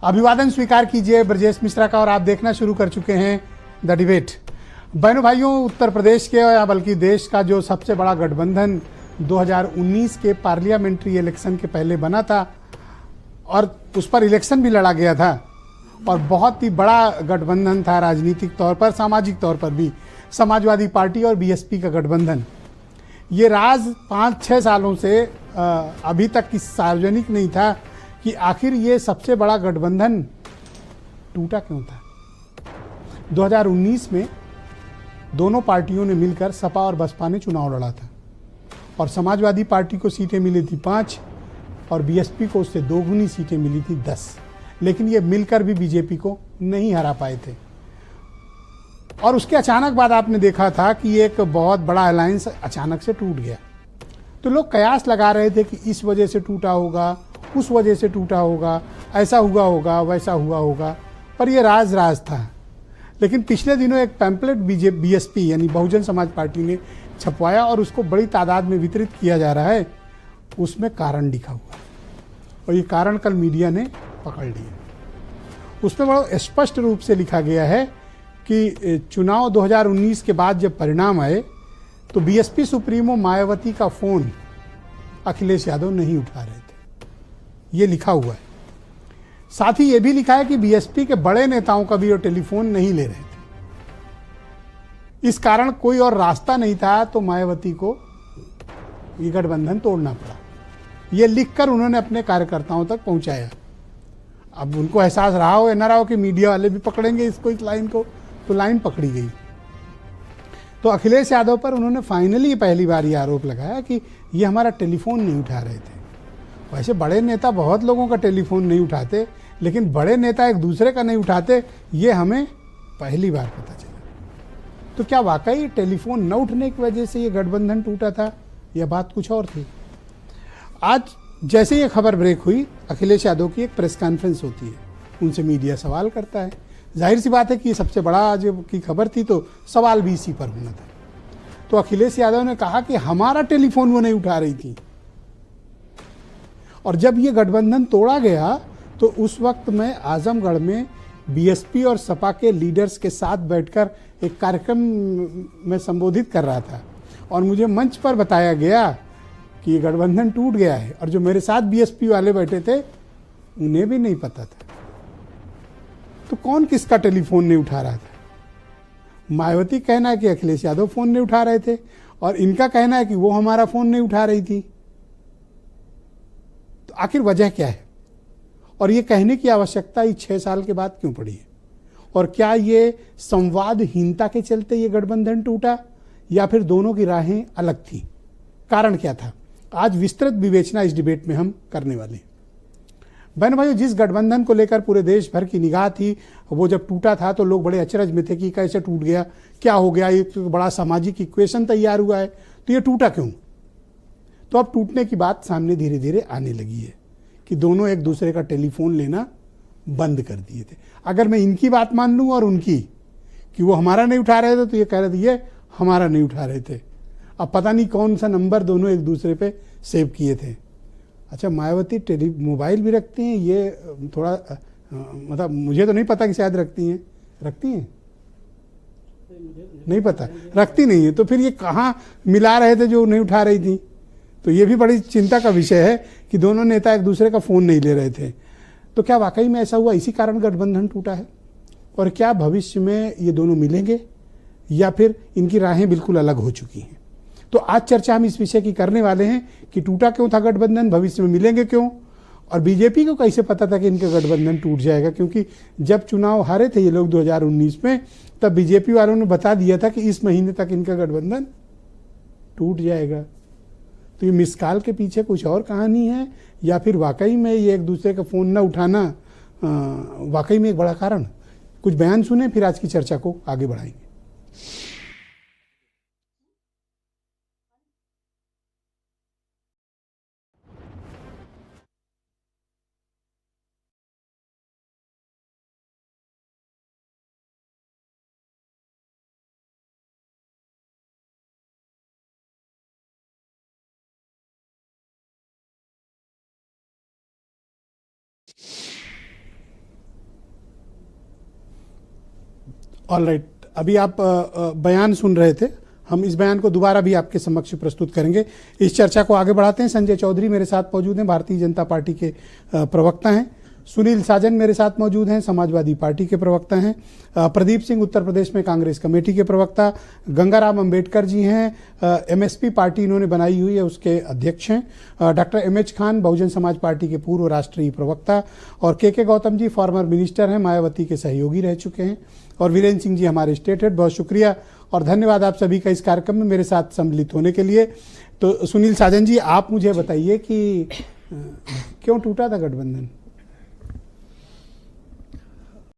अभिवादन स्वीकार कीजिए ब्रजेश मिश्रा का और आप देखना शुरू कर चुके हैं द डिबेट। बहनों भाइयों, उत्तर प्रदेश के या बल्कि देश का जो सबसे बड़ा गठबंधन 2019 के पार्लियामेंट्री इलेक्शन के पहले बना था और उस पर इलेक्शन भी लड़ा गया था और बहुत ही बड़ा गठबंधन था राजनीतिक तौर पर, सामाजिक तौर पर भी, समाजवादी पार्टी और बीएसपी का गठबंधन। ये राज 5-6 सालों से अभी तक की सार्वजनिक नहीं था कि आखिर ये सबसे बड़ा गठबंधन टूटा क्यों था। 2019 में दोनों पार्टियों ने मिलकर सपा और बसपा ने चुनाव लड़ा था और समाजवादी पार्टी को सीटें मिली थी 5 और बीएसपी को उससे 2 गुनी सीटें मिली थी 10, लेकिन ये मिलकर भी बीजेपी को नहीं हरा पाए थे। और उसके अचानक बाद आपने देखा था कि एक बहुत बड़ा अलायंस अचानक से टूट गया। तो लोग कयास लगा रहे थे कि इस वजह से टूटा होगा, उस वजह से टूटा होगा, ऐसा हुआ होगा, वैसा हुआ होगा, पर यह राज था। लेकिन पिछले दिनों एक पैम्पलेट बीएसपी यानी बहुजन समाज पार्टी ने छपवाया और उसको बड़ी तादाद में वितरित किया जा रहा है। उसमें कारण लिखा हुआ और ये कारण कल मीडिया ने पकड़ लिया। उसमें बड़ा स्पष्ट रूप से लिखा गया है कि चुनाव 2019 के बाद जब परिणाम आए तो बीएसपी सुप्रीमो मायावती का फोन अखिलेश यादव नहीं उठा रहे थे, ये लिखा हुआ है। साथ ही ये भी लिखा है कि बीएसपी के बड़े नेताओं का भी वो टेलीफोन नहीं ले रहे थे। इस कारण कोई और रास्ता नहीं था तो मायावती को ये गठबंधन तोड़ना पड़ा। ये लिखकर उन्होंने अपने कार्यकर्ताओं तक पहुंचाया। अब उनको एहसास रहा हो या ना रहा हो कि मीडिया वाले भी पकड़ेंगे इसको, इस लाइन को, तो लाइन पकड़ी गई। तो अखिलेश यादव पर उन्होंने फाइनली पहली बार ये आरोप लगाया कि ये हमारा टेलीफोन नहीं उठा रहे थे। वैसे बड़े नेता बहुत लोगों का टेलीफोन नहीं उठाते, लेकिन बड़े नेता एक दूसरे का नहीं उठाते, ये हमें पहली बार पता चला। तो क्या वाकई टेलीफोन न उठने की वजह से ये गठबंधन टूटा था या बात कुछ और थी? आज जैसे ये खबर ब्रेक हुई, अखिलेश यादव की एक प्रेस कॉन्फ्रेंस होती है, उनसे मीडिया सवाल करता है। जाहिर सी बात है कि ये सबसे बड़ा जो की खबर थी तो सवाल भी इसी पर होना था। तो अखिलेश यादव ने कहा कि हमारा टेलीफोन वो नहीं उठा रही थी और जब ये गठबंधन तोड़ा गया तो उस वक्त मैं आजमगढ़ में बीएसपी और सपा के लीडर्स के साथ बैठकर एक कार्यक्रम में संबोधित कर रहा था और मुझे मंच पर बताया गया कि ये गठबंधन टूट गया है और जो मेरे साथ बीएसपी वाले बैठे थे उन्हें भी नहीं पता था। तो कौन किसका टेलीफोन नहीं उठा रहा था? मायावती कहना है कि अखिलेश यादव फोन नहीं उठा रहे थे और इनका कहना है कि वो हमारा फोन नहीं उठा रही थी। तो आखिर वजह क्या है और ये कहने की आवश्यकता ही 6 साल के बाद क्यों पड़ी है? और क्या ये संवादहीनता के चलते ये गठबंधन टूटा या फिर दोनों की राहें अलग थी? कारण क्या था? आज विस्तृत विवेचना इस डिबेट में हम करने वाले हैं। बहन भाइयों, जिस गठबंधन को लेकर पूरे देश भर की निगाह थी, वो जब टूटा था तो लोग बड़े अचरज में थे कि कैसे टूट गया, क्या हो गया, ये तो बड़ा सामाजिक इक्वेशन तैयार हुआ है, तो ये टूटा क्यों? तो अब टूटने की बात सामने धीरे धीरे आने लगी है कि दोनों एक दूसरे का टेलीफोन लेना बंद कर दिए थे। अगर मैं इनकी बात मान लूँ और उनकी कि वो हमारा नहीं उठा रहे थे तो ये कह रहे थे ये हमारा नहीं उठा रहे थे। अब पता नहीं कौन सा नंबर दोनों एक दूसरे पे सेव किए थे। अच्छा, मायावती मोबाइल भी रखती हैं, ये थोड़ा मतलब मुझे तो नहीं पता कि शायद रखती हैं। नहीं पता, रखती नहीं है। तो फिर ये कहाँ मिला रहे थे जो नहीं उठा रही थी? तो ये भी बड़ी चिंता का विषय है कि दोनों नेता एक दूसरे का फोन नहीं ले रहे थे। तो क्या वाकई में ऐसा हुआ, इसी कारण गठबंधन टूटा है? और क्या भविष्य में ये दोनों मिलेंगे या फिर इनकी राहें बिल्कुल अलग हो चुकी हैं? तो आज चर्चा हम इस विषय की करने वाले हैं कि टूटा क्यों था गठबंधन, भविष्य में मिलेंगे क्यों, और बीजेपी को कैसे पता था कि इनका गठबंधन टूट जाएगा? क्योंकि जब चुनाव हारे थे ये लोग 2019 में, तब बीजेपी वालों ने बता दिया था कि इस महीने तक इनका गठबंधन टूट जाएगा। तो ये मिसकाल के पीछे कुछ और कहानी है या फिर वाकई में ये एक दूसरे का फोन न उठाना वाकई में एक बड़ा कारण? कुछ बयान सुने, फिर आज की चर्चा को आगे बढ़ाएंगे। ऑल राइट, अभी आप बयान सुन रहे थे, हम इस बयान को दोबारा भी आपके समक्ष प्रस्तुत करेंगे। इस चर्चा को आगे बढ़ाते हैं। संजय चौधरी मेरे साथ मौजूद हैं, भारतीय जनता पार्टी के प्रवक्ता हैं। सुनील साजन मेरे साथ मौजूद हैं, समाजवादी पार्टी के प्रवक्ता हैं। प्रदीप सिंह उत्तर प्रदेश में कांग्रेस कमेटी के प्रवक्ता। गंगाराम अंबेडकर जी हैं, एमएसपी पार्टी इन्होंने बनाई हुई है, उसके अध्यक्ष हैं। Doctor MH Khan Bahujan Samaj party के पूर्व राष्ट्रीय प्रवक्ता। और के गौतम जी फॉर्मर मिनिस्टर हैं, मायावती के सहयोगी रह चुके हैं। और वीरेंद्र सिंह जी हमारे स्टेट हेड। बहुत शुक्रिया और धन्यवाद आप सभी का इस कार्यक्रम में मेरे साथ सम्मिलित होने के लिए। तो सुनील साजन जी, आप मुझे बताइए कि क्यों टूटा था गठबंधन?